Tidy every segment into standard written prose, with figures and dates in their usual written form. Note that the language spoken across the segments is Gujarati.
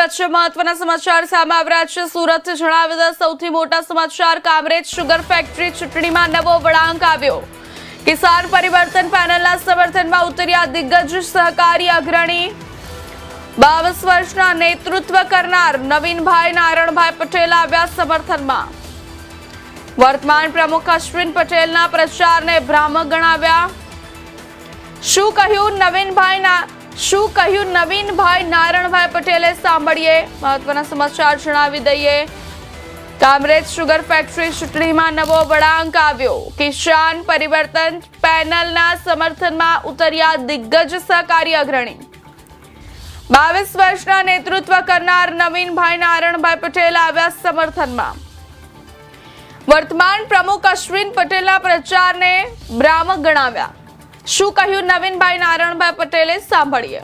વચ્ચે મહત્વના સમાચાર સામે આવી રહ્યા છે। સુરતથી જણાવ્યા સૌથી મોટા સમાચાર, કામરેજ શુગર ફેક્ટરી ચૂંટણીમાં નવો વળાંક આવ્યો। કિસાન પરિવર્તન પેનલના સમર્થનમાં ઉતર્યા દિગ્ગજ સહકારી અગ્રણી। 22 વર્ષના નેતૃત્વ કરનાર નવીનભાઈ નારણભાઈ પટેલ આવ્યા સમર્થનમાં। વર્તમાન પ્રમુખ અશ્વિન પટેલના પ્રચારને ભ્રામક ગણાવ્યા। શું કહ્યું નવીનભાઈ નારણભાઈ પટેલે, સાંભળીએ મહત્વના સમાચાર જણાવી દઈએ। કામરેજ શુગર ફેક્ટરી ચૂંટણીમાં નવો વળાંક આવ્યો। કિસાન પરિવર્તન પેનલના સમર્થનમાં ઉતર્યા દિગ્ગજ સહકારી અગ્રણી। 22 વર્ષના નેતૃત્વ કરનાર નવીનભાઈ નારણભાઈ પટેલ આવ્યા સમર્થનમાં। વર્તમાન પ્રમુખ અશ્વિન પટેલના પ્રચારને ભ્રામક ગણાવ્યા। શું કહ્યું નવીનભાઈ નારણભાઈ પટેલે, સાંભળીએ।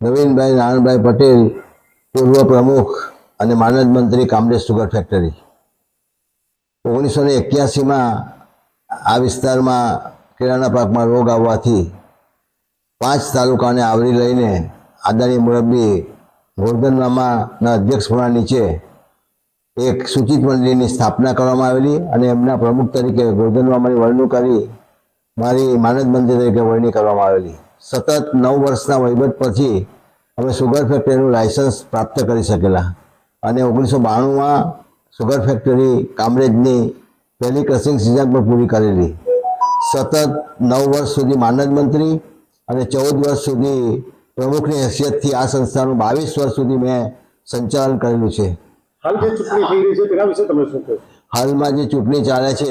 નવીનભાઈ નારણભાઈ પટેલ, પૂર્વ પ્રમુખ અને માનદ મંત્રી, કામરેજ શુગર ફેક્ટરી। 1981માં આ વિસ્તારમાં કેળાના પાકમાં રોગ આવવાથી 5 તાલુકાને આવરી લઈને આદરણીય મુરબ્બી ગોરધન મામાના અધ્યક્ષપણા નીચે એક સૂચિત મંડળીની સ્થાપના કરવામાં આવેલી અને એમના પ્રમુખ તરીકે ગોરધન મામાની વરણી કરી મારી માનદ મંત્રી તરીકે વરણી કરવામાં આવેલી। સતત 9 વર્ષના વહીવટ પછી અમે શુગર ફેક્ટરીનું લાયસન્સ પ્રાપ્ત કરી શકેલા અને 1992માં શુગર ફેક્ટરી કામરેજની પહેલી ક્રશિંગ સિઝન પણ પૂરી કરેલી। સતત 9 વર્ષ સુધી માનદ મંત્રી અને 14 વર્ષ સુધી પ્રમુખની હેસિયતથી આ સંસ્થાનું 22 વર્ષ સુધી મેં સંચાલન કરેલું છે। હાલમાં જે ચૂંટણી ચાલે છે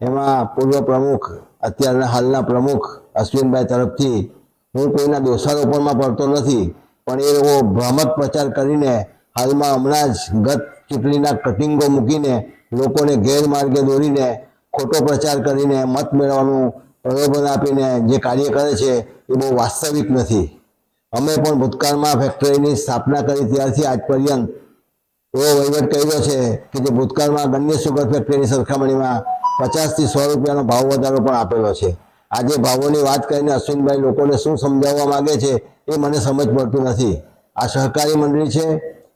એમાં પૂર્વ પ્રમુખ, અત્યારના હાલના પ્રમુખ અશ્વિનભાઈ તરફથી હું કોઈના દોષારોપણમાં પડતો નથી, પણ એ લોકો ભ્રામક પ્રચાર કરીને હાલમાં હમણાં જ ગત ચૂંટણીના કટિંગો મૂકીને લોકોને ગેરમાર્ગે દોરીને ખોટો પ્રચાર કરીને મત મેળવવાનું પ્રલોભન આપીને જે કાર્ય કરે છે એ બહુ વાસ્તવિક નથી। અમે પણ ભૂતકાળમાં ફેક્ટરીની સ્થાપના કરી ત્યારથી આજ પર્યંત એવો વહીવટ કર્યો છે કે જે ભૂતકાળમાં ગણ્ય શુગર ફેક્ટરીની સરખામણીમાં 50 થી 100 રૂપિયાનો ભાવ વધારો પણ આપેલો છે। આજે ભાવોની વાત કરીને અશ્વિનભાઈ લોકોને શું સમજાવવા માગે છે એ મને સમજ પડતું નથી। આ સહકારી મંડળી છે,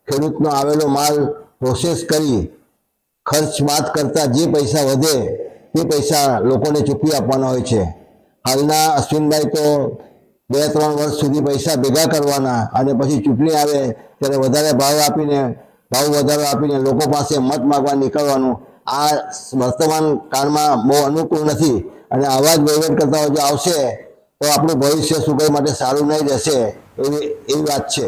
ખેડૂતનો આવેલો માલ પ્રોસેસ કરી ખર્ચ બાદ કરતાં જે પૈસા વધે તે પૈસા લોકોને ચૂકવી આપવાના હોય છે। હાલના અશ્વિનભાઈ તો 2-3 વર્ષ સુધી પૈસા ભેગા કરવાના અને પછી ચૂંટણી આવે ત્યારે વધારે ભાવ વધારો આપીને લોકો પાસે મત માગવા નીકળવાનું। આ વર્તમાન કાળમાં બહુ અનુકૂળ નથી અને આવા જ વહીવટકર્તાઓ જો આવશે તો આપણું ભવિષ્ય સુગર માટે સારું નહીં રહેશે એવી વાત છે।